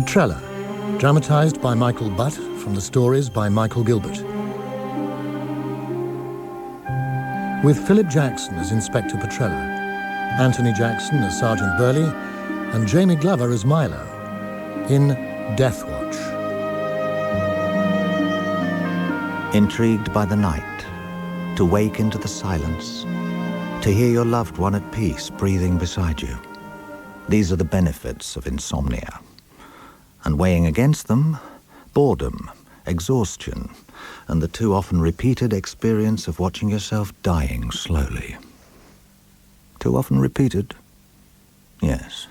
Petrella, dramatised by Michael Butt from the stories by Michael Gilbert. With Philip Jackson as Inspector Petrella, Anthony Jackson as Sergeant Burley, and Jamie Glover as Milo, in Death Watch. Intrigued by the night, to wake into the silence, to hear your loved one at peace breathing beside you. These are the benefits of insomnia. And weighing against them, boredom, exhaustion, and the too often repeated experience of watching yourself dying slowly. Too often repeated? Yes.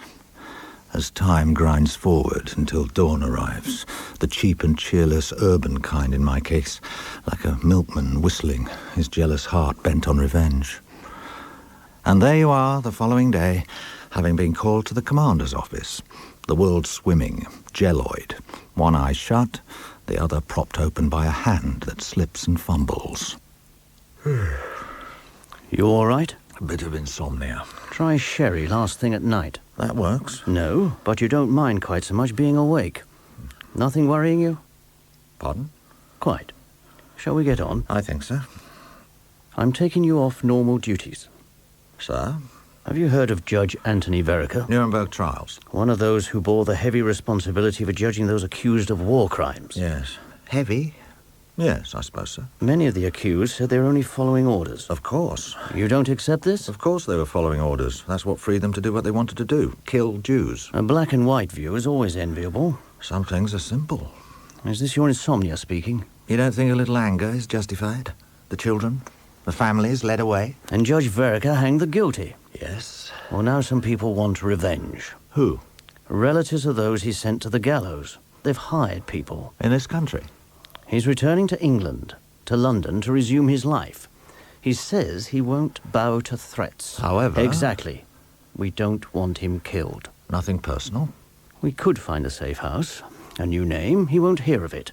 As time grinds forward until dawn arrives, the cheap and cheerless urban kind in my case, like a milkman whistling, his jealous heart bent on revenge. And there you are the following day, having been called to the commander's office, the world swimming, jelloid, one eye shut, the other propped open by a hand that slips and fumbles. You all right? A bit of insomnia. Try sherry last thing at night. That works. No, but you don't mind quite so much being awake. Nothing worrying you? Pardon? Quite. Shall we get on? I think so. I'm taking you off normal duties. Sir? Have you heard of Judge Anthony Verica? Nuremberg trials. One of those who bore the heavy responsibility for judging those accused of war crimes. Yes. Heavy? Yes, I suppose so. Many of the accused said they were only following orders. Of course. You don't accept this? Of course they were following orders. That's what freed them to do what they wanted to do. Kill Jews. A black and white view is always enviable. Some things are simple. Is this your insomnia speaking? You don't think a little anger is justified? The children? The families led away? And Judge Verica hanged the guilty. Yes. Well, now some people want revenge. Who? Relatives of those he sent to the gallows. They've hired people. In this country? He's returning to England, to London, to resume his life. He says he won't bow to threats. However... Exactly. We don't want him killed. Nothing personal? We could find a safe house. A new name. He won't hear of it.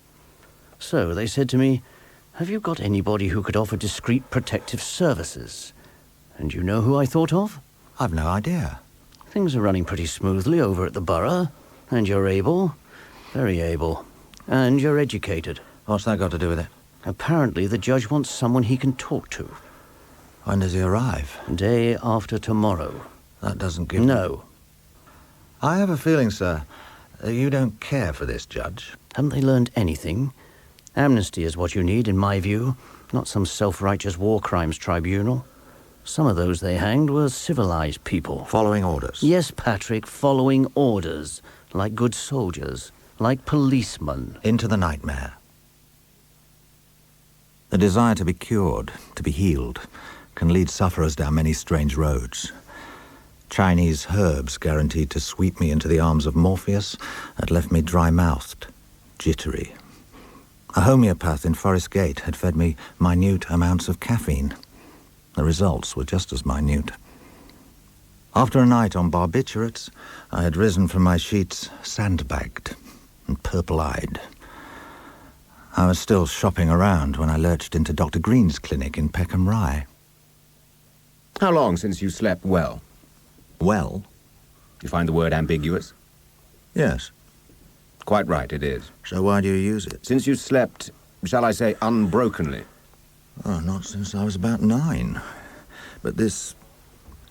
So they said to me, have you got anybody who could offer discreet protective services? And you know who I thought of? I've no idea. Things are running pretty smoothly over at the borough. And you're able. Very able. And you're educated. What's that got to do with it? Apparently the judge wants someone he can talk to. When does he arrive? Day after tomorrow. That doesn't give... No. I have a feeling, sir, you don't care for this judge. Haven't they learned anything? Amnesty is what you need, in my view, not some self-righteous war crimes tribunal. Some of those they hanged were civilized people. Following orders? Yes, Patrick, following orders. Like good soldiers. Like policemen. Into the nightmare. The desire to be cured, to be healed, can lead sufferers down many strange roads. Chinese herbs guaranteed to sweep me into the arms of Morpheus had left me dry-mouthed, jittery. A homeopath in Forest Gate had fed me minute amounts of caffeine. The results were just as minute. After a night on barbiturates, I had risen from my sheets sandbagged and purple-eyed. I was still shopping around when I lurched into Dr. Green's clinic in Peckham Rye. How long since you slept well? Well? You find the word ambiguous? Yes. Quite right, it is. So why do you use it? Since you slept, shall I say, unbrokenly? Oh, not since I was about 9. But this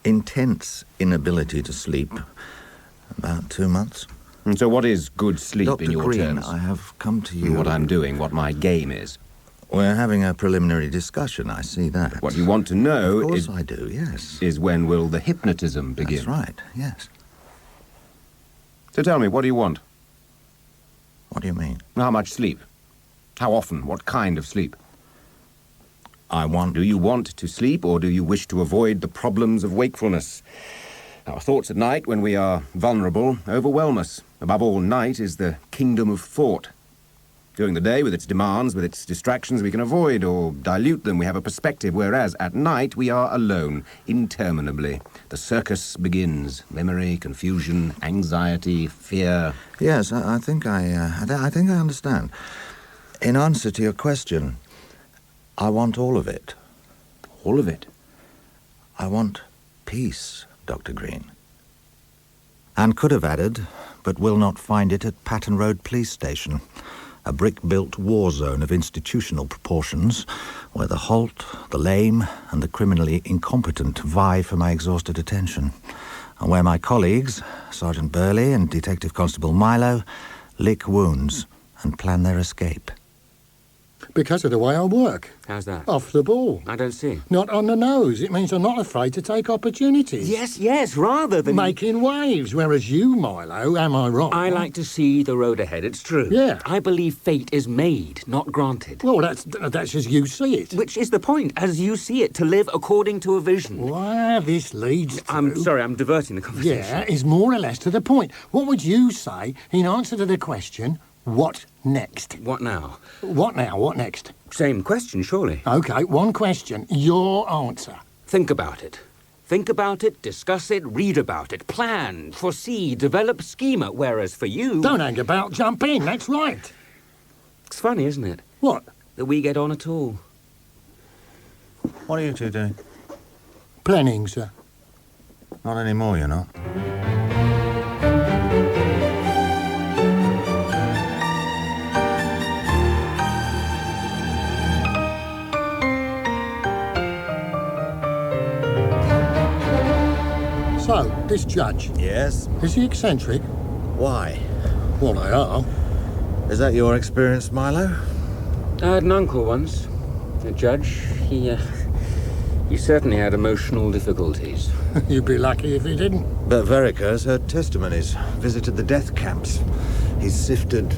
intense inability to sleep, about 2 months. And so what is good sleep Dr. in your Green, terms? I have come to you... What I'm doing, what my game is. We're having a preliminary discussion, I see that. What you want to know Of course I do, yes. is when will the hypnotism begin? That's right, yes. So tell me, what do you want? What do you mean? How much sleep? How often? What kind of sleep? I want... Do you want to sleep, or do you wish to avoid the problems of wakefulness? Our thoughts at night, when we are vulnerable, overwhelm us. Above all, night is the kingdom of thought. During the day, with its demands, with its distractions, we can avoid or dilute them. We have a perspective, whereas at night we are alone, interminably. The circus begins. Memory, confusion, anxiety, fear. Yes, I think I understand. In answer to your question, I want all of it. All of it? I want peace, Dr. Green. And could have added but will not find it at Patton Road Police Station, a brick-built war zone of institutional proportions, where the halt, the lame, and the criminally incompetent vie for my exhausted attention, and where my colleagues, Sergeant Burley and Detective Constable Milo, lick wounds and plan their escape. Because of the way I work. How's that? Off the ball. I don't see. Not on the nose. It means I'm not afraid to take opportunities. Yes, rather than... Making waves, whereas you, Milo, am I wrong? I like to see the road ahead, it's true. Yeah. I believe fate is made, not granted. Well, that's as you see it. Which is the point, as you see it, to live according to a vision. Where this leads to... I'm sorry, I'm diverting the conversation. Yeah, is more or less to the point. What would you say in answer to the question, what next? What now? What now? What next? Same question, surely. OK, one question. Your answer. Think about it. Think about it, discuss it, read about it, plan, foresee, develop schema, whereas for you... Don't hang about, jump in, that's right. It's funny, isn't it? What? That we get on at all. What are you two doing? Planning, sir. Not anymore, you're not. So, this judge, Yes? is he eccentric? Why? Well, they are. Is that your experience, Milo? I had an uncle once, a judge. He certainly had emotional difficulties. You'd be lucky if he didn't. But Verica has heard testimonies, visited the death camps. He's sifted...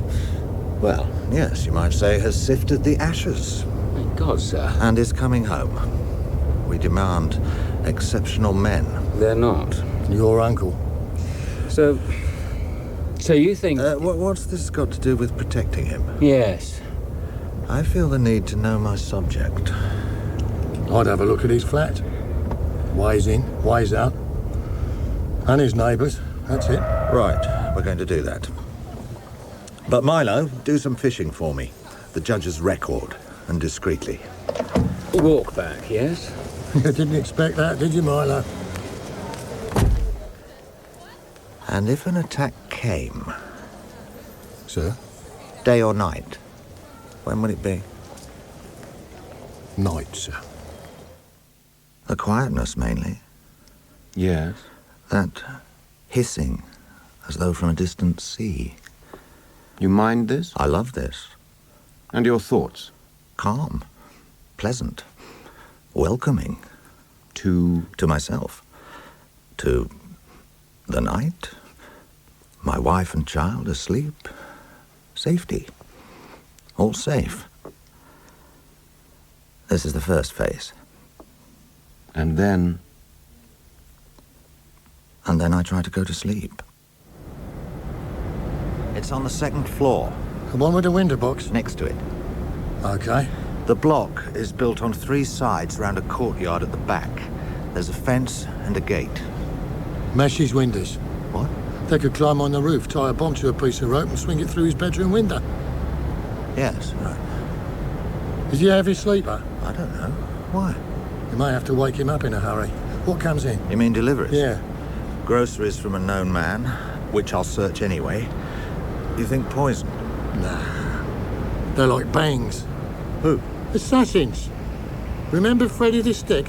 Well, yes, you might say has sifted the ashes. My God, sir. And is coming home. We demand exceptional men. They're not. Your uncle. So you think... What's this got to do with protecting him? Yes. I feel the need to know my subject. I'd have a look at his flat. Ways in, ways out. And his neighbours, that's it. Right, we're going to do that. But Milo, do some fishing for me. The judge's record, and discreetly. Walk back, yes? You didn't expect that, did you, Milo? And if an attack came, Sir? day or night, when would it be? Night, sir. The quietness, mainly. Yes. That hissing, as though from a distant sea. You mind this? I love this. And your thoughts? Calm, pleasant, welcoming. To myself. To the night. My wife and child asleep. Safety. All safe. This is the first phase. And then... And then I try to go to sleep. It's on the second floor, The one with the window box? next to it. OK. The block is built on 3 sides round a courtyard at the back. There's a fence and a gate. Mesh his windows. What? They could climb on the roof, tie a bomb to a piece of rope and swing it through his bedroom window. Yes, right. Is he a heavy sleeper? I don't know. Why? You may have to wake him up in a hurry. What comes in? You mean deliveries? Yeah. Groceries from a known man, which I'll search anyway. You think poison? Nah. They're like bangs. Who? Assassins. Remember Freddy the Stick?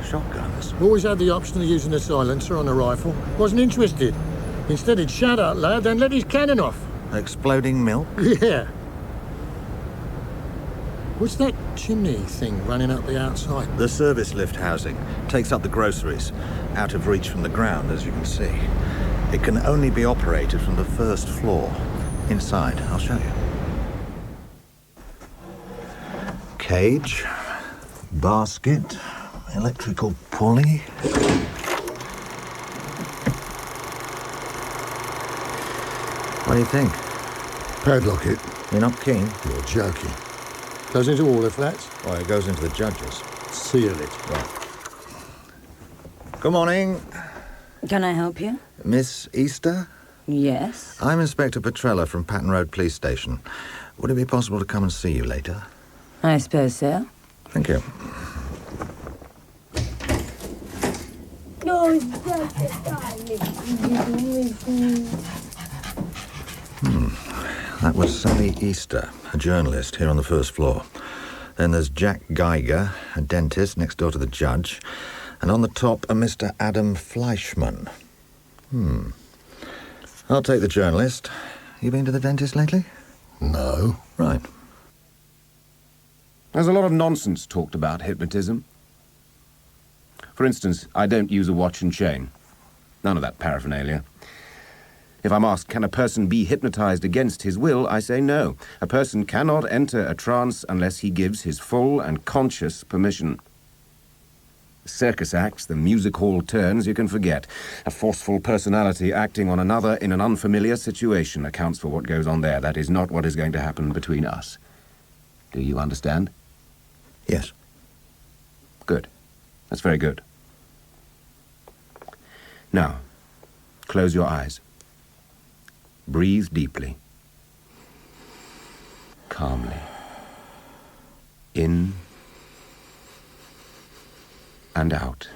Shotguns. Always had the option of using a silencer on a rifle. Wasn't interested. Instead he'd shout out loud, then let his cannon off. Exploding milk? Yeah. What's that chimney thing running up the outside? The service lift housing takes up the groceries, out of reach from the ground, as you can see. It can only be operated from the first floor. Inside, I'll show you. Cage, basket, electrical pulley. What do you think? Padlock it. You're not keen? You're joking. Goes into all the flats. Well, it goes into the judges. Seal it. Good morning, Can I help you? Miss Easter. Yes. I'm Inspector Petrella from Patton Road Police Station. Would it be possible to come and see you later? I suppose so. Thank you. That was Sally Easter, a journalist here on the first floor. Then there's Jack Geiger, a dentist next door to the judge. And on the top, a Mr. Adam Fleischman. I'll take the journalist. You been to the dentist lately? No. Right. There's a lot of nonsense talked about hypnotism. For instance, I don't use a watch and chain. None of that paraphernalia. If I'm asked, can a person be hypnotized against his will, I say no. A person cannot enter a trance unless he gives his full and conscious permission. The circus acts, the music hall turns, you can forget. A forceful personality acting on another in an unfamiliar situation accounts for what goes on there. That is not what is going to happen between us. Do you understand? Yes. Good. That's very good. Now, close your eyes. Breathe deeply. Calmly. In and out.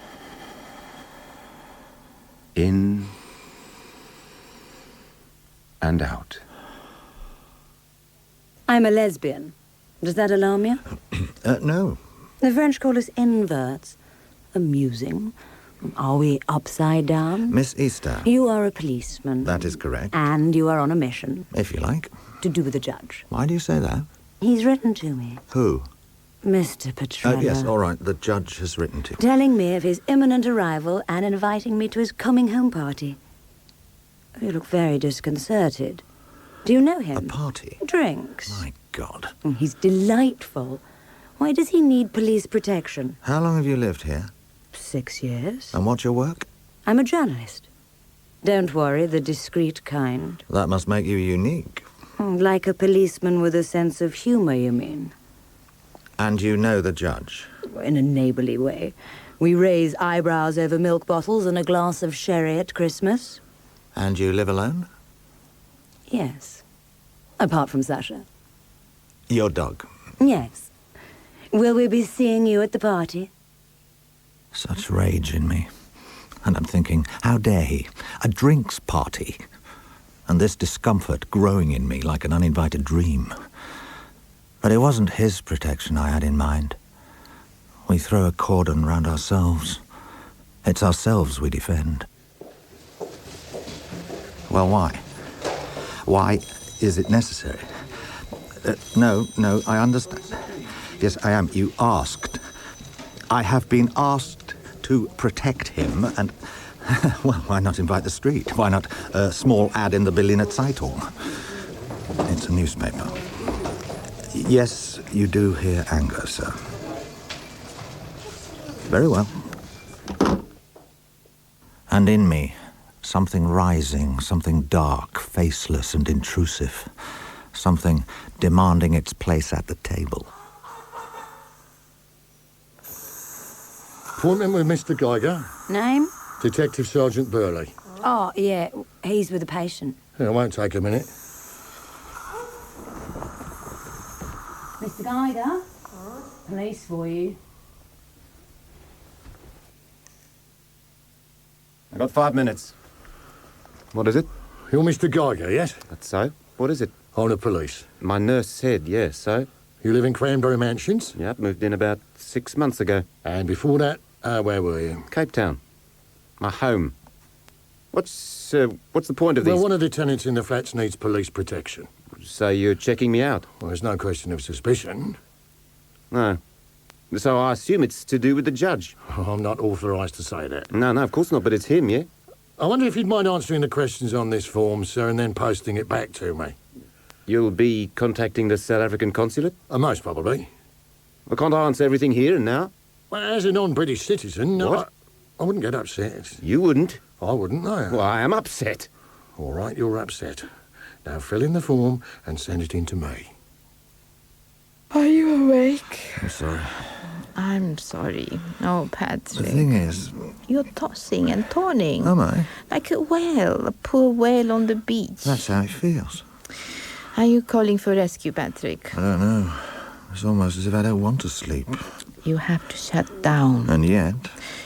In and out. I'm a lesbian. Does that alarm you? No. The French call us inverts. Amusing. Are we upside down? Miss Easter. You are a policeman. That is correct. And you are on a mission. If you like. To do with the judge. Why do you say that? He's written to me. Who? Mr. Petrella. Yes, all right. The judge has written to you. Telling me of his imminent arrival and inviting me to his coming home party. You look very disconcerted. Do you know him? A party? Drinks. My God. He's delightful. Why does he need police protection? How long have you lived here? 6 years. And what's your work? I'm a journalist. Don't worry, the discreet kind. That must make you unique. Like a policeman with a sense of humor, you mean? And you know the judge? In a neighborly way. We raise eyebrows over milk bottles and a glass of sherry at Christmas. And you live alone? Yes. Apart from Sasha. Your dog? Yes. Will we be seeing you at the party? Such rage in me. And I'm thinking, how dare he? A drinks party. And this discomfort growing in me like an uninvited dream. But it wasn't his protection I had in mind. We throw a cordon round ourselves. It's ourselves we defend. Well, why? Why is it necessary? No, I understand. Yes, I am. You asked. I have been asked to protect him, and, well, why not invite the street? Why not a small ad in the Berliner Zeitung? It's a newspaper. Yes, you do hear anger, sir. Very well. And in me, something rising, something dark, faceless and intrusive. Something demanding its place at the table. Appointment with Mr. Geiger. Name? Detective Sergeant Burley. Oh, yeah. He's with a patient. Yeah, it won't take a minute. Mr. Geiger? Police for you. I got 5 minutes. What is it? You're Mr. Geiger, yes? That's so. What is it? I'm the police. My nurse said, yes, so? You live in Cranberry Mansions? Yep, moved in about 6 months ago. And before that, where were you? Cape Town. My home. What's the point of these? Well, one of the tenants in the flats needs police protection. So you're checking me out? Well, there's no question of suspicion. No. So I assume it's to do with the judge. I'm not authorised to say that. No, of course not, but it's him, yeah? I wonder if you'd mind answering the questions on this form, sir, and then posting it back to me. You'll be contacting the South African consulate? Most probably. Well, can't I answer everything here and now? Well, as a non-British citizen, What? I wouldn't get upset. You wouldn't? I wouldn't, no. Well, I am upset. All right, you're upset. Now fill in the form and send it in to me. Are you awake? I'm sorry. I'm sorry. Oh, The Patrick. thing is, You're tossing and turning. am I? Like a whale, a poor whale on the beach. That's how it feels. Are you calling for rescue, Patrick? I don't know. It's almost as if I don't want to sleep. You have to shut down. And yet,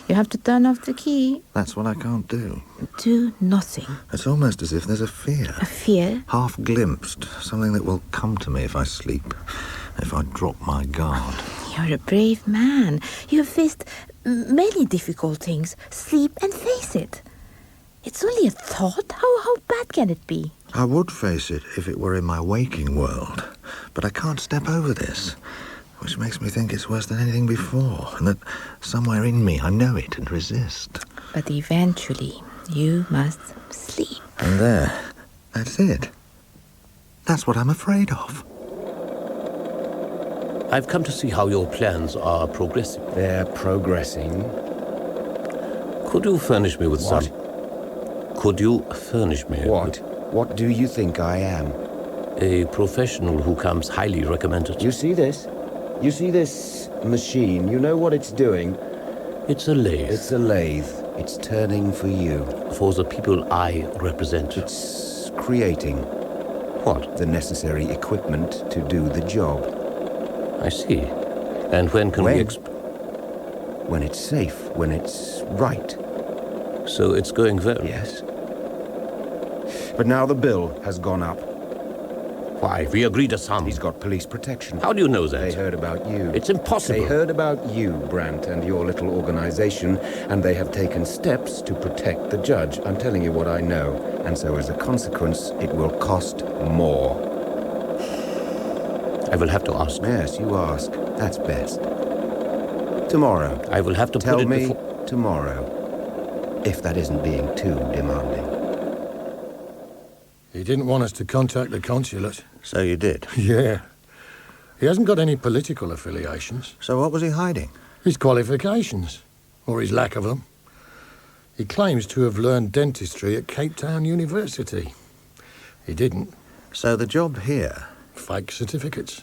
You have to turn off the key. That's what I can't do. Do nothing. It's almost as if there's a fear. A fear? Half glimpsed. Something that will come to me if I sleep. If I drop my guard. You're a brave man. You have faced many difficult things. Sleep and face it. It's only a thought. How bad can it be? I would face it if it were in my waking world. But I can't step over this. Which makes me think it's worse than anything before. And that somewhere in me I know it and resist. But eventually, you must sleep. And there. That's it. That's what I'm afraid of. I've come to see how your plans are progressing. They're progressing. Could you furnish me with What? some... Could you furnish me What? What do you think I am? with a professional who comes highly recommended? You see this? You see this machine? You know what it's doing? It's a lathe. It's a lathe. It's turning for you. For the people I represent. It's creating What? the necessary equipment to do the job. I see. And when can When? we When it's safe, when it's right. So it's going well? Yes. But now the bill has gone up. Why? We agreed a sum. He's got police protection. How do you know They that? heard about you. It's impossible. They heard about you, Brandt, and your little organization, and they have taken steps to protect the judge. I'm telling you what I know. And so as a consequence, it will cost more. I will have to ask. Yes, you ask. That's best. Tomorrow. I will have to Tell put it me before... tomorrow. If that isn't being too demanding. He didn't want us to contact the consulate. So you did. Yeah. He hasn't got any political affiliations. So what was he hiding? His qualifications, or his lack of them. He claims to have learned dentistry at Cape Town University. He didn't. So the job here... Fake certificates.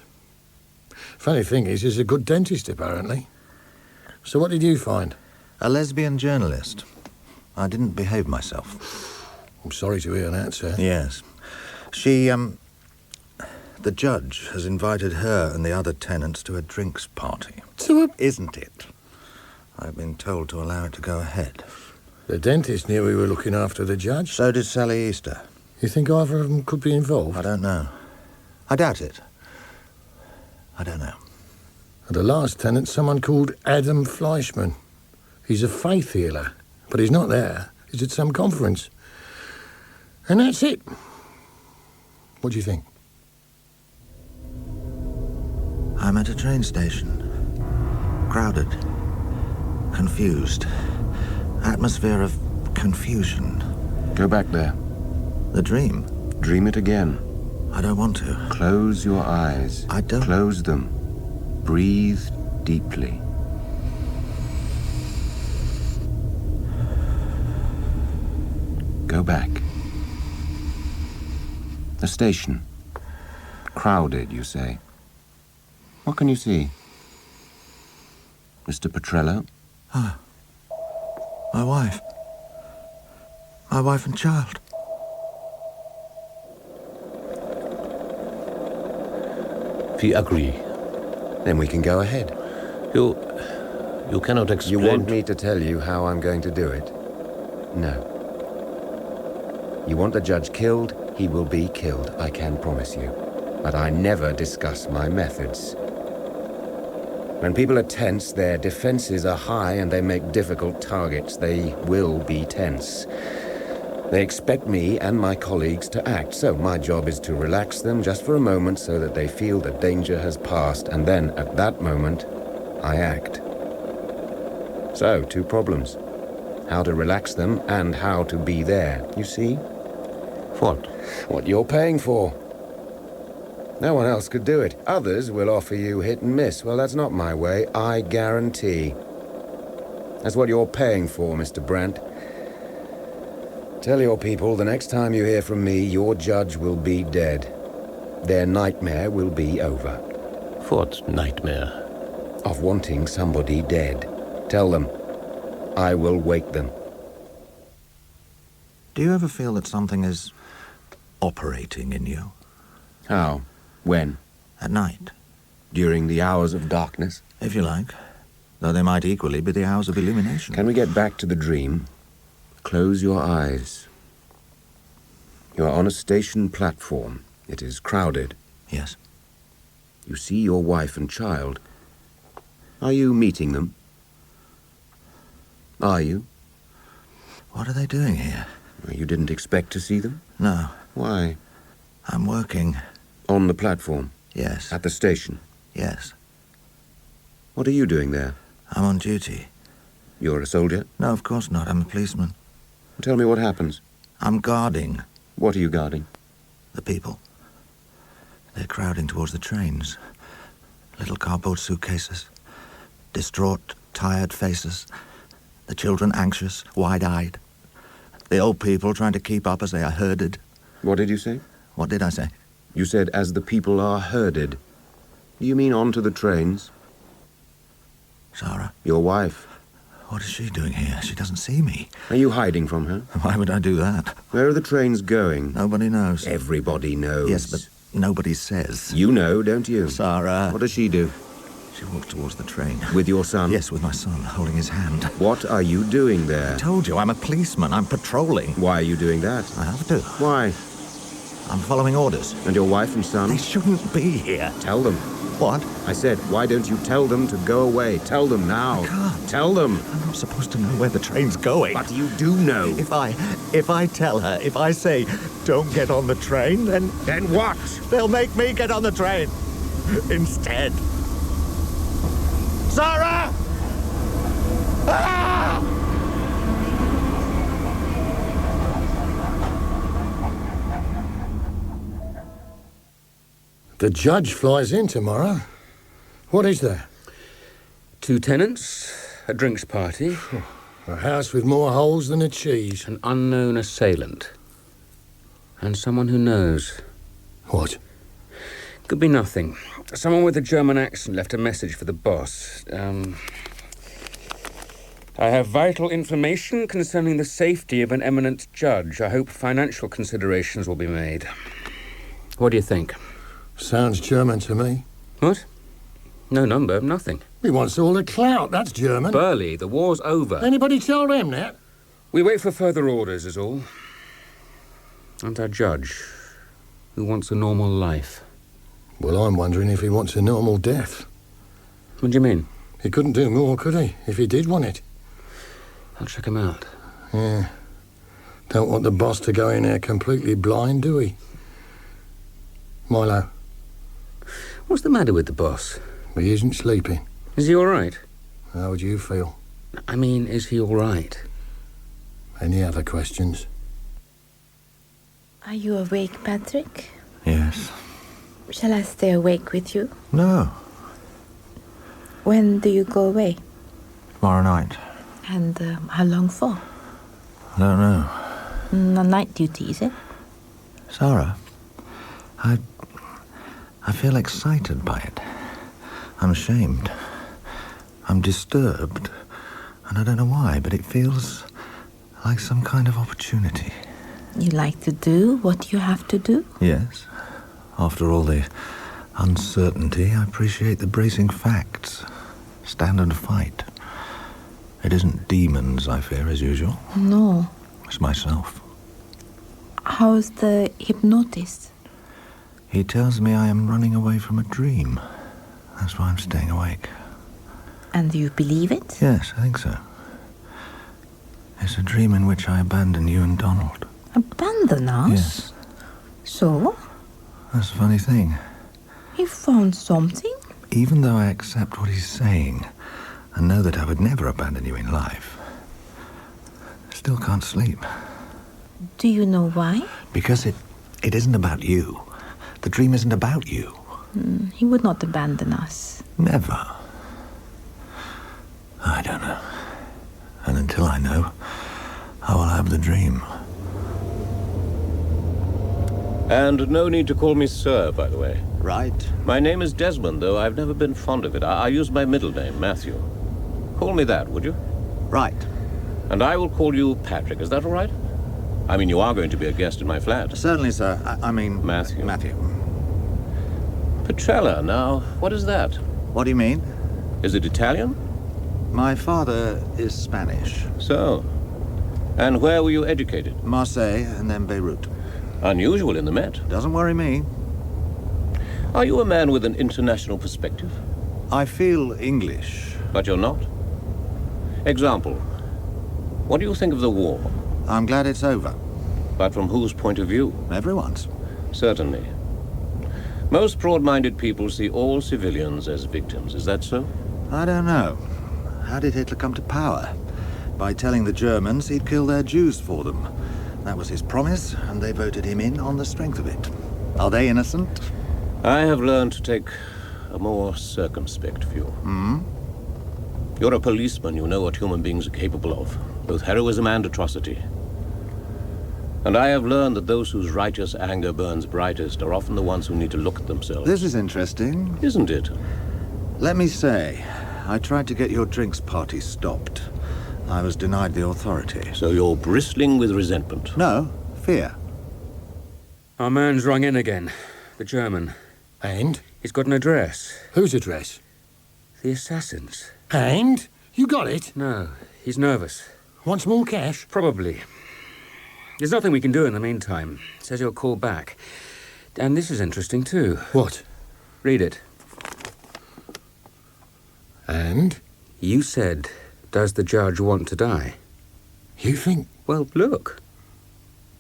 Funny thing is, he's a good dentist, apparently. So what did you find? A lesbian journalist. I didn't behave myself. I'm sorry to hear that, sir. Yes. She, the judge has invited her and the other tenants to a drinks party. So Isn't it? I've been told to allow it to go ahead. the dentist knew we were looking after the judge. So did Sally Easter. You think either of them could be involved? I don't know. I doubt it. I don't know. The last tenant, someone called Adam Fleischman. He's a faith healer, but he's not there. He's at some conference. And that's it. What do you think? I'm at a train station. Crowded. Confused. Atmosphere of confusion. Go back there. The dream. Dream it again. I don't want to. Close your eyes. I don't. Close them. Breathe deeply. Go back. The station. Crowded, you say. What can you see? Mr. Petrella? My wife. My wife and child. We agree. Then we can go ahead. You cannot You explain... want me to tell you how I'm going to do it? No. You want the judge killed? He will be killed, I can promise you. But I never discuss my methods. When people are tense, their defenses are high and they make difficult targets. They will be tense. They expect me and my colleagues to act, so my job is to relax them just for a moment so that they feel the danger has passed, and then, at that moment, I act. So, 2 problems. How to relax them and how to be there, you see? What? What you're paying for. No one else could do it. Others will offer you hit and miss. Well, that's not my way, I guarantee. That's what you're paying for, Mr. Brandt. Tell your people the next time you hear from me, your judge will be dead. Their nightmare will be over. What nightmare? Of wanting somebody dead. Tell them. I will wake them. Do you ever feel that something is operating in you? How? When? At night, During the hours of darkness? if you like. though they might equally be the hours of illumination. Can we get back to the dream? Close your eyes. You are on a station platform. It is crowded. Yes. You see your wife and child. Are you meeting them? Are you? What are they doing here? You didn't expect to see them? No. Why? I'm working. On the platform? Yes. At the station? Yes. What are you doing there? I'm on duty. You're a soldier? No, of course not. I'm a policeman. Tell me what happens. I'm guarding. What are you guarding? The people. They're crowding towards the trains. Little cardboard suitcases. Distraught, tired faces. The children anxious, wide-eyed. The old people trying to keep up as they are herded. What did you say? What did I say? You said, as the people are herded. Do you mean onto the trains? Sarah? Your wife. What is she doing here? She doesn't see me. Are you hiding from her? Why would I do that? Where are the trains going? Nobody knows. Everybody knows. Yes, but nobody says. You know, don't you? Sarah. What does she do? She walks towards the train. With your son? Yes, with my son, holding his hand. What are you doing there? I told you, I'm a policeman. I'm patrolling. Why are you doing that? I have to. Why? I'm following orders. And your wife and son? They shouldn't be here. Tell them. What? I said, why don't you tell them to go away? Tell them now. I can't. Tell them. I'm not supposed to know where the train's going. But you do know. If I tell her, if I say, don't get on the train, then what? they'll make me get on the train instead. Sarah! Ah! The judge flies in tomorrow. What is there? 2 tenants, a drinks party, A house with more holes than a cheese. an unknown assailant, and someone who knows. What? Could be nothing. Someone with a German accent left a message for the boss. I have vital information concerning the safety of an eminent judge. I hope financial considerations will be made. What do you think? Sounds German to me. What? No number, nothing. He wants all the clout. That's German. Burley, the war's over. Anybody tell them that? We wait for further orders, is all. And our judge, who wants a normal life. Well, I'm wondering if he wants a normal death. What do you mean? He couldn't do more, could he, if he did want it? I'll check him out. Yeah. Don't want the boss to go in there completely blind, do we? Milo, What's the matter with the boss? he isn't sleeping. Is he all right? How would you feel? I mean, is he all right? Any other questions? Are you awake, Patrick? Yes. Shall I stay awake with you? No. When do you go away? Tomorrow night. And how long for? I don't know. On night duty, is it? Sarah, I feel excited by it. I'm ashamed. I'm disturbed. And I don't know why, but it feels like some kind of opportunity. You like to do what you have to do? Yes. After all the uncertainty, I appreciate the bracing facts. Stand and fight. It isn't demons I fear as usual. No. It's myself. How's the hypnotist? He tells me I am running away from a dream. That's why I'm staying awake. And do you believe it? Yes, I think so. It's a dream in which I abandon you and Donald. Abandon us? Yes. So? That's a funny thing. He found something? Even though I accept what he's saying and know that I would never abandon you in life, I still can't sleep. Do you know why? Because it isn't about you. The dream isn't about you. He would not abandon us. Never. I don't know. And until I know, I will have the dream. And no need to call me sir, by the way. Right. My name is Desmond, though I've never been fond of it. I use my middle name, Matthew. Call me that, would you? Right. And I will call you Patrick. Is that all right? I mean, you are going to be a guest in my flat. Certainly, sir. I mean... Matthew. Matthew. Petrella, now, what is that? What do you mean? Is it Italian? My father is Spanish. So, and where were you educated? Marseille and then Beirut. Unusual in the Met. Doesn't worry me. Are you a man with an international perspective? I feel English. But you're not. Example. What do you think of the war? I'm glad it's over. But from whose point of view? Everyone's. Certainly. Most broad-minded people see all civilians as victims. Is that so? I don't know. How did Hitler come to power? By telling the Germans he'd kill their Jews for them. That was his promise, and they voted him in on the strength of it. Are they innocent? I have learned to take a more circumspect view. Hmm? You're a policeman. You know what human beings are capable of, both heroism and atrocity. And I have learned that those whose righteous anger burns brightest are often the ones who need to look at themselves. This is interesting. Isn't it? Let me say, I tried to get your drinks party stopped. I was denied the authority. So you're bristling with resentment? No, fear. Our man's rung in again. The German. And? He's got an address. Whose address? The assassin's. And? You got it? No, he's nervous. Wants more cash? Probably. There's nothing we can do in the meantime. Says he'll call back. And this is interesting, too. What? Read it. And? You said, does the judge want to die? You think? Well, look.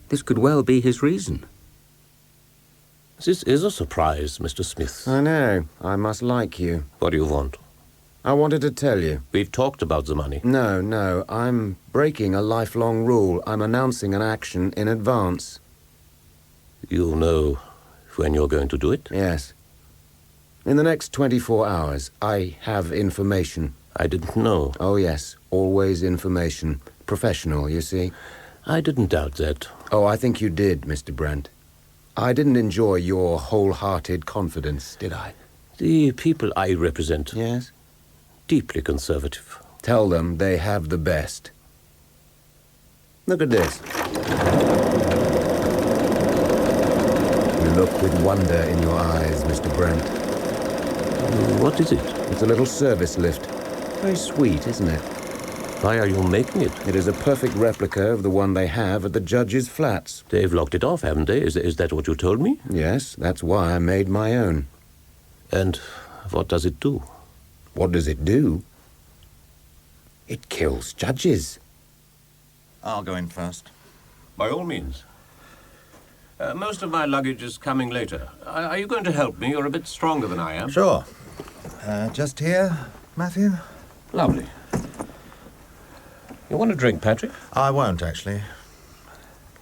This could well be his reason. This is a surprise, Mr. Smith. I know. I must like you. What do you want? I wanted to tell you. We've talked about the money. No. I'm breaking a lifelong rule. I'm announcing an action in advance. You know when you're going to do it? Yes. In the next 24 hours, I have information. I didn't know. Oh, yes. Always information. Professional, you see. I didn't doubt that. Oh, I think you did, Mr. Brent. I didn't enjoy your wholehearted confidence, did I? The people I represent. Yes? Deeply conservative. Tell them they have the best. Look at this. You look with wonder in your eyes, Mr. Brent. What is it? It's a little service lift. Very sweet, isn't it? Why are you making it? It is a perfect replica of the one they have at the judge's flats. They've locked it off, haven't they? Is that what you told me? Yes, that's why I made my own. And what does it do? What does it do? It kills judges. I'll go in first. By all means. Most of my luggage is coming later. Are you going to help me? You're a bit stronger than I am. Sure. Just here, Matthew? Lovely. You want a drink, Patrick? I won't, actually.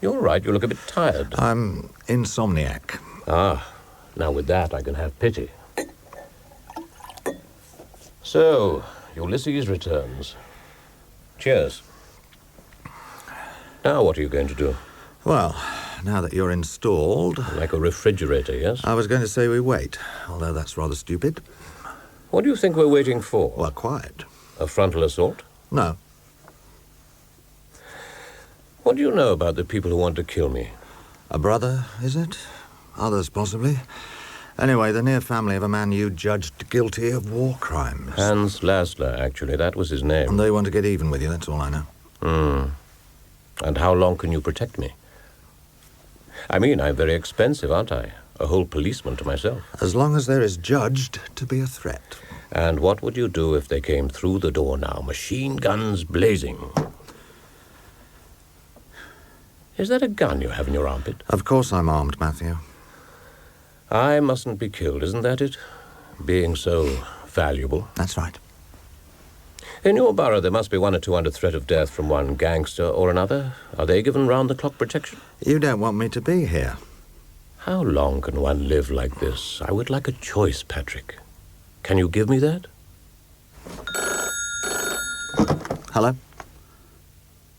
You're right. You look a bit tired. I'm insomniac. Ah, now with that I can have pity. So, Ulysses returns. Cheers. Now what are you going to do? Well, now that you're installed... Like a refrigerator, yes? I was going to say we wait, although that's rather stupid. What do you think we're waiting for? Well, quiet. A frontal assault? No. What do you know about the people who want to kill me? A brother, is it? Others, possibly. Anyway, the near family of a man you judged guilty of war crimes. Hans Lasler, actually. That was his name. And they want to get even with you, that's all I know. And how long can you protect me? I mean, I'm very expensive, aren't I? A whole policeman to myself. As long as there is judged to be a threat. And what would you do if they came through the door now, machine guns blazing? Is that a gun you have in your armpit? Of course I'm armed, Matthew. I mustn't be killed, isn't that it? Being so valuable. That's right. In your borough, there must be 1 or 2 under threat of death from one gangster or another. Are they given round-the-clock protection? You don't want me to be here. How long can one live like this? I would like a choice, Patrick. Can you give me that? Hello?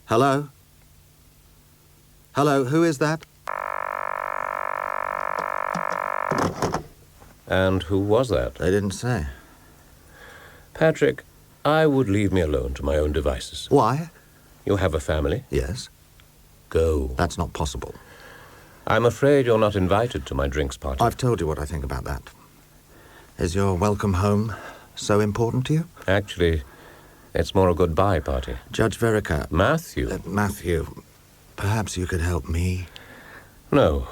Hello? Hello, who is that? And who was that? They didn't say. Patrick, I would leave me alone to my own devices. Why? You have a family? Yes. Go. That's not possible. I'm afraid you're not invited to my drinks party. I've told you what I think about that. Is your welcome home so important to you? Actually, It's more a goodbye party. Judge Verica. Matthew. Matthew, perhaps you could help me. No,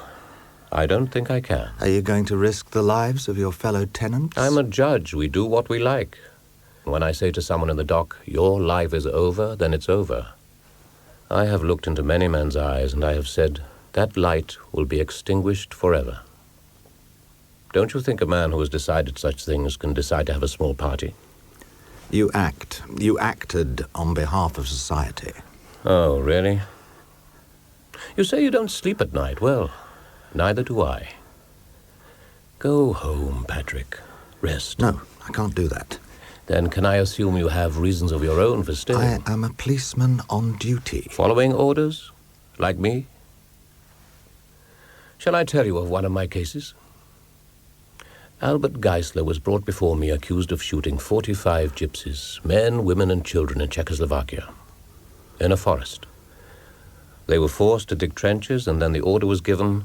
I don't think I can. Are you going to risk the lives of your fellow tenants? I'm a judge. We do what we like. When I say to someone in the dock, your life is over, then it's over. I have looked into many men's eyes, and I have said, that light will be extinguished forever. Don't you think a man who has decided such things can decide to have a small party? You acted on behalf of society. Oh, really? You say you don't sleep at night. Well, neither do I. Go home, Patrick. Rest. No, I can't do that. Then can I assume you have reasons of your own for staying? I am a policeman on duty. Following orders? Like me? Shall I tell you of one of my cases? Albert Geisler was brought before me accused of shooting 45 gypsies, men, women, and children in Czechoslovakia, in a forest. They were forced to dig trenches, and then the order was given,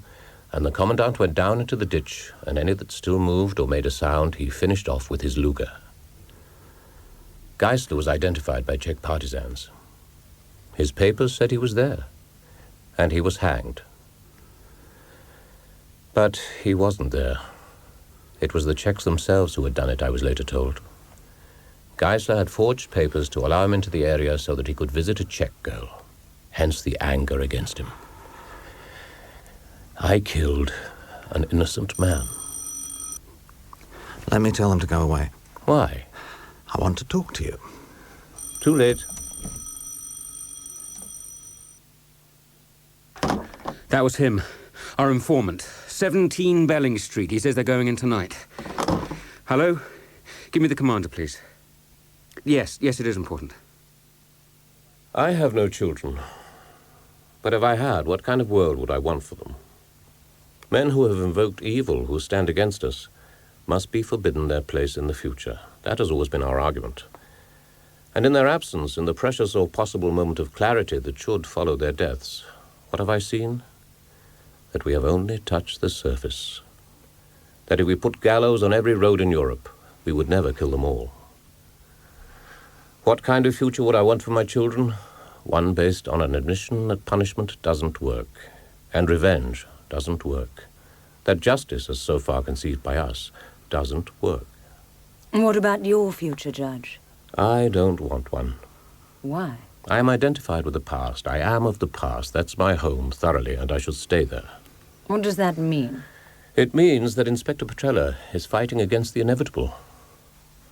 and the commandant went down into the ditch, and any that still moved or made a sound, he finished off with his Luger. Geisler was identified by Czech partisans. His papers said he was there, and he was hanged. But he wasn't there. It was the Czechs themselves who had done it, I was later told. Geisler had forged papers to allow him into the area so that he could visit a Czech girl, hence the anger against him. I killed an innocent man. Let me tell them to go away. Why? I want to talk to you. Too late. That was him, our informant. 17 Belling Street. He says they're going in tonight. Hello? Give me the commander, please. Yes, it is important. I have no children. But if I had, what kind of world would I want for them? Men who have invoked evil, who stand against us, must be forbidden their place in the future. That has always been our argument. And in their absence, in the precious or possible moment of clarity that should follow their deaths, what have I seen? That we have only touched the surface. That if we put gallows on every road in Europe, we would never kill them all. What kind of future would I want for my children? One based on an admission that punishment doesn't work, and revenge doesn't work. That justice, as so far conceived by us, doesn't work. And what about your future, Judge? I don't want one. Why? I am identified with the past. I am of the past. That's my home, thoroughly, and I should stay there. What does that mean? It means that Inspector Petrella is fighting against the inevitable.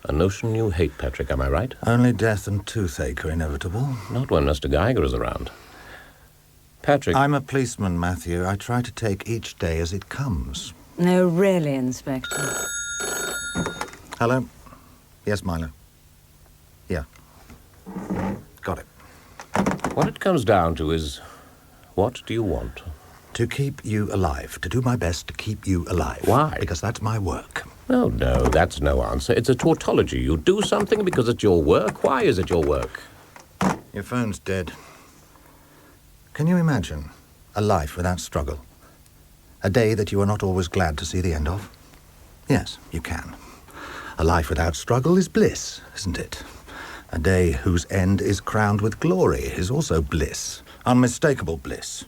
A notion you hate, Patrick, am I right? Only death and toothache are inevitable. Not when Mr. Geiger is around. Patrick... I'm a policeman, Matthew. I try to take each day as it comes. No, really, Inspector. Hello? Yes, Milo. Yeah. Got it. What it comes down to is, what do you want? To keep you alive. To do my best to keep you alive. Why? Because that's my work. Oh, no, that's no answer. It's a tautology. You do something because it's your work. Why is it your work? Your phone's dead. Can you imagine a life without struggle? A day that you are not always glad to see the end of? Yes, you can. A life without struggle is bliss, isn't it? A day whose end is crowned with glory is also bliss, unmistakable bliss.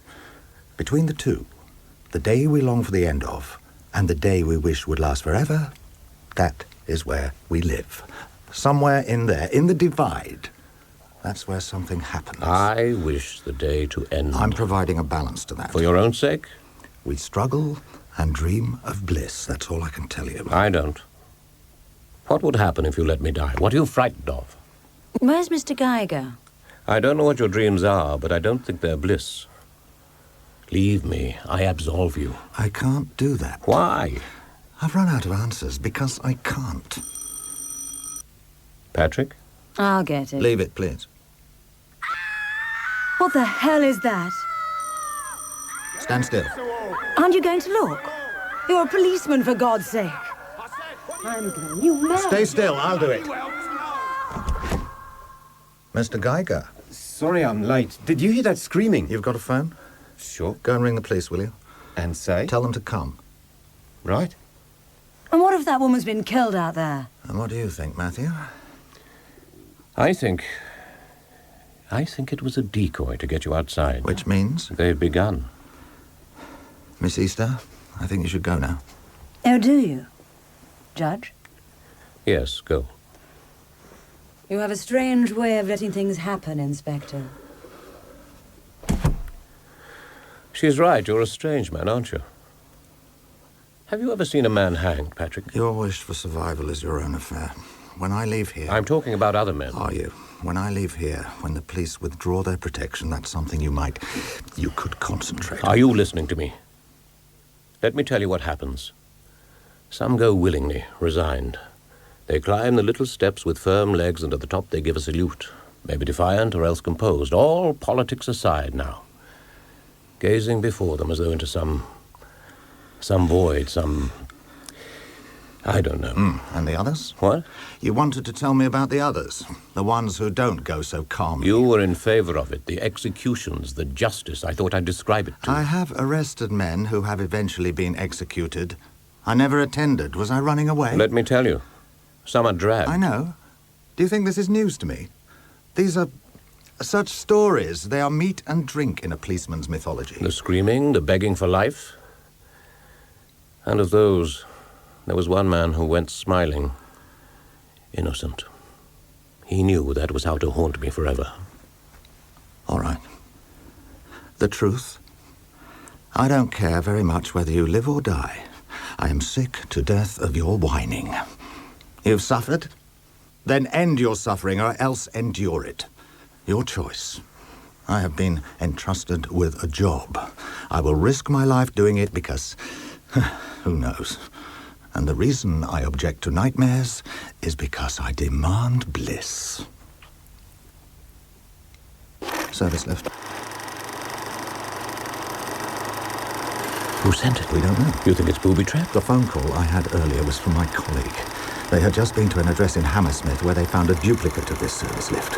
Between the two, the day we long for the end of and the day we wish would last forever, that is where we live. Somewhere in there, in the divide, that's where something happens. I wish the day to end. I'm providing a balance to that. For your own sake? We struggle and dream of bliss, that's all I can tell you. I don't. What would happen if you let me die? What are you frightened of? Where's Mr. Geiger? I don't know what your dreams are, but I don't think they're bliss. Leave me. I absolve you. I can't do that. Why? I've run out of answers because I can't. Patrick? I'll get it. Leave it, please. What the hell is that? Stand still. Aren't you going to look? You're a policeman, for God's sake. I'm going. You mad? Stay still. I'll do it. Mr. Geiger. Sorry I'm late. Did you hear that screaming? You've got a phone? Sure. Go and ring the police, will you? And say? Tell them to come. Right. And what if that woman's been killed out there? And what do you think, Matthew? I think it was a decoy to get you outside. Which means? They've begun. Miss Easter, I think you should go now. Oh, do you? Judge? Yes, go. You have a strange way of letting things happen, Inspector. She's right. You're a strange man, aren't you? Have you ever seen a man hanged, Patrick? Your wish for survival is your own affair. When I leave here... I'm talking about other men. Are you? When I leave here, when the police withdraw their protection, that's something you could concentrate on. Are you listening to me? Let me tell you what happens. Some go willingly, resigned. They climb the little steps with firm legs, and at the top they give a salute, maybe defiant or else composed, all politics aside now, gazing before them as though into some void, I don't know. And the others? What? You wanted to tell me about the others, the ones who don't go so calmly. You were in favor of it, the executions, the justice. I thought I'd describe it to you. I have arrested men who have eventually been executed. I never attended. Was I running away? Let me tell you. Some are dragged. I know. Do you think this is news to me? These are such stories. They are meat and drink in a policeman's mythology. The screaming, the begging for life. And of those, there was one man who went smiling, innocent. He knew that was how to haunt me forever. All right. The truth? I don't care very much whether you live or die. I am sick to death of your whining. You've suffered? Then end your suffering, or else endure it. Your choice. I have been entrusted with a job. I will risk my life doing it because... who knows? And the reason I object to nightmares is because I demand bliss. Service lift. Who sent it? We don't know. You think it's booby-trapped? The phone call I had earlier was from my colleague. They had just been to an address in Hammersmith where they found a duplicate of this service lift.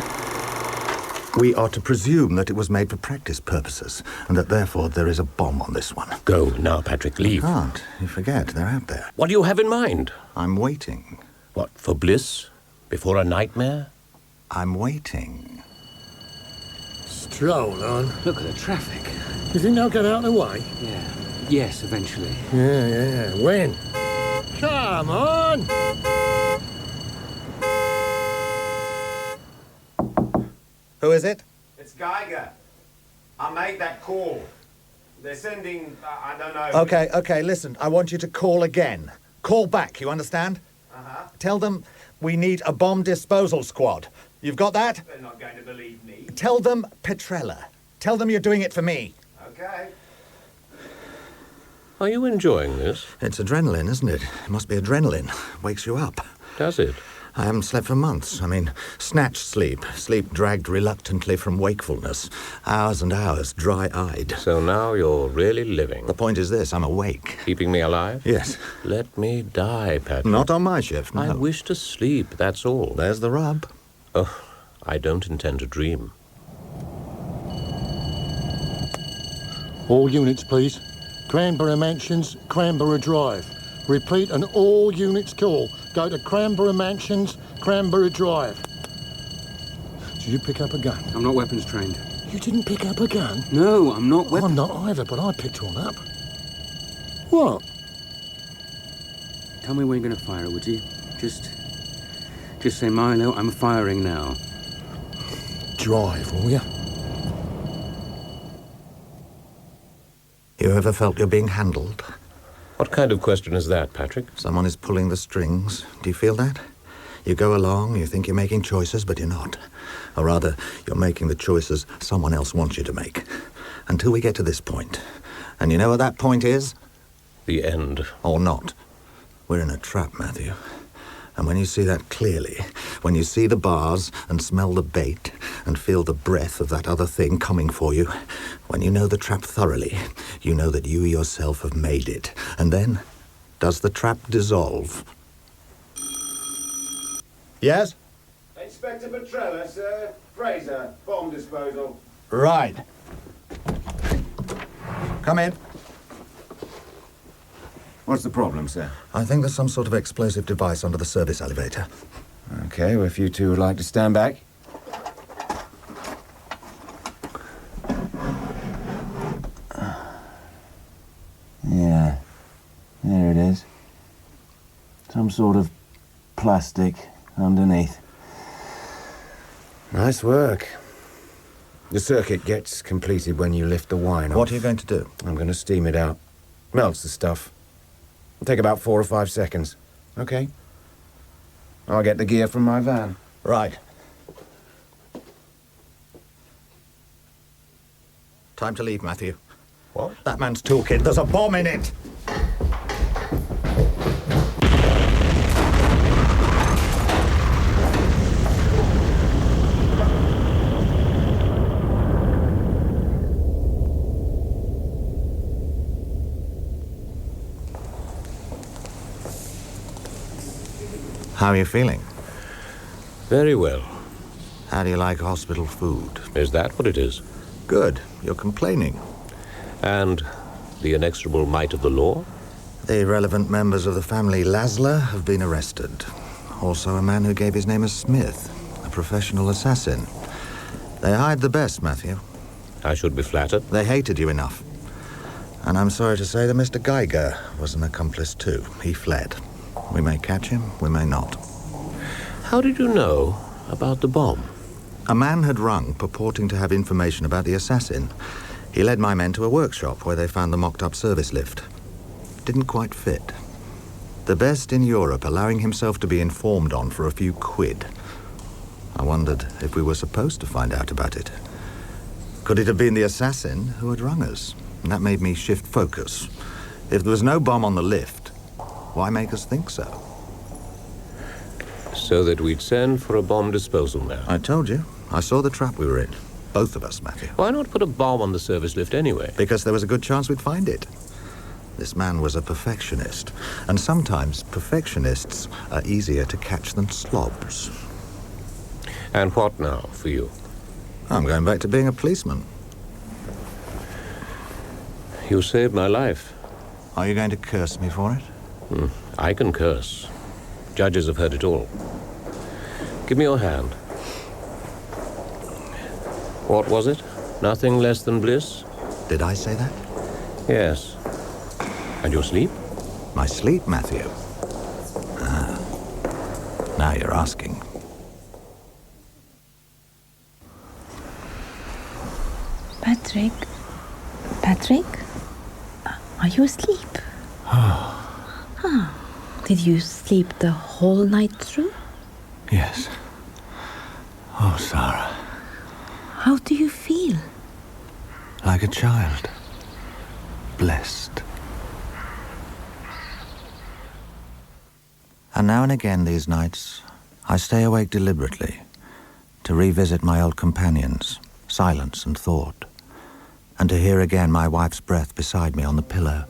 We are to presume that it was made for practice purposes, and that therefore there is a bomb on this one. Go now, Patrick. Leave. I can't. You forget. They're out there. What do you have in mind? I'm waiting. What, for bliss? Before a nightmare? I'm waiting. Stroll on. Look at the traffic. You think they'll get out of the way? Yeah. Yes, eventually. Yeah. When? Come on! Who is it? It's Geiger. I made that call. They're sending, I don't know... Okay, listen. I want you to call again. Call back, you understand? Uh-huh. Tell them we need a bomb disposal squad. You've got that? They're not going to believe me. Tell them Petrella. Tell them you're doing it for me. Okay. Are you enjoying this? It's adrenaline, isn't it? It must be adrenaline. Wakes you up. Does it? I haven't slept for months. I mean, snatched sleep. Sleep dragged reluctantly from wakefulness. Hours and hours, dry-eyed. So now you're really living. The point is this, I'm awake. Keeping me alive? Yes. Let me die, Patrick. Not on my shift, no. I wish to sleep, that's all. There's the rub. Oh, I don't intend to dream. All units, please. Cranberry Mansions, Cranberry Drive. Repeat, and all units call. Go to Cranberry Mansions, Cranberry Drive. Did you pick up a gun? I'm not weapons trained. You didn't pick up a gun? No, I'm not I'm not either, but I picked one up. What? Tell me when you're going to fire it, would you? Just say, Milo, I'm firing now. Drive, will you? You ever felt you're being handled? What kind of question is that, Patrick? Someone is pulling the strings. Do you feel that? You go along, you think you're making choices, but you're not. Or rather, you're making the choices someone else wants you to make. Until we get to this point. And you know what that point is? The end. Or not. We're in a trap, Matthew. And when you see that clearly, when you see the bars and smell the bait and feel the breath of that other thing coming for you, when you know the trap thoroughly, you know that you yourself have made it. And then, does the trap dissolve? Yes? Inspector Petrella, sir. Fraser, bomb disposal. Right. Come in. What's the problem, sir? I think there's some sort of explosive device under the service elevator. Okay, well, if you two would like to stand back. some sort of plastic underneath. Nice work. The circuit gets completed when you lift the wine off. What are you going to do? I'm going to steam it out. Melts the stuff. It'll take about 4 or 5 seconds. Okay. I'll get the gear from my van. Right. Time to leave, Matthew. What? That man's toolkit. There's a bomb in it! How are you feeling? Very well. How do you like hospital food? Is that what it is? Good. You're complaining. And the inexorable might of the law? The relevant members of the family Laszlo have been arrested. Also a man who gave his name as Smith, a professional assassin. They hired the best, Matthew. I should be flattered. They hated you enough. And I'm sorry to say that Mr. Geiger was an accomplice too. He fled. We may catch him, we may not. How did you know about the bomb? A man had rung purporting to have information about the assassin. He led my men to a workshop where they found the mocked-up service lift. Didn't quite fit. The best in Europe allowing himself to be informed on for a few quid. I wondered if we were supposed to find out about it. Could it have been the assassin who had rung us? And that made me shift focus. If there was no bomb on the lift, why make us think so? So that we'd send for a bomb disposal man. I told you. I saw the trap we were in. Both of us, Matthew. Why not put a bomb on the service lift anyway? Because there was a good chance we'd find it. This man was a perfectionist. And sometimes perfectionists are easier to catch than slobs. And what now for you? I'm going back to being a policeman. You saved my life. Are you going to curse me for it? I can curse. Judges have heard it all. Give me your hand. What was it? Nothing less than bliss? Did I say that? Yes. And your sleep? My sleep, Matthew. Now you're asking. Patrick? Patrick? Are you asleep? Did you sleep the whole night through? Yes. Oh, Sarah. How do you feel? Like a child. Blessed. And now and again these nights, I stay awake deliberately to revisit my old companions, silence and thought, and to hear again my wife's breath beside me on the pillow.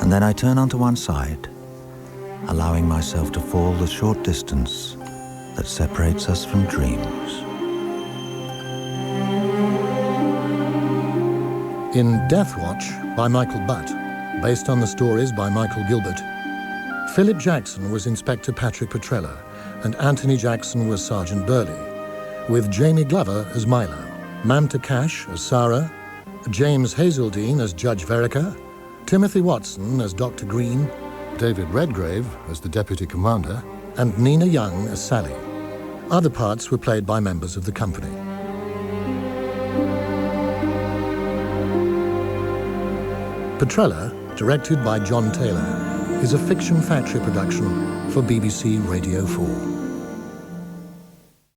And then I turn onto one side, allowing myself to fall the short distance that separates us from dreams. In Death Watch by Michael Butt, based on the stories by Michael Gilbert, Philip Jackson was Inspector Patrick Petrella and Anthony Jackson was Sergeant Burley, with Jamie Glover as Milo, Mamta Cash as Sarah, James Hazeldine as Judge Verica, Timothy Watson as Dr. Green, David Redgrave as the Deputy Commander, and Nina Young as Sally. Other parts were played by members of the company. Petrella, directed by John Taylor, is a Fiction Factory production for BBC Radio 4.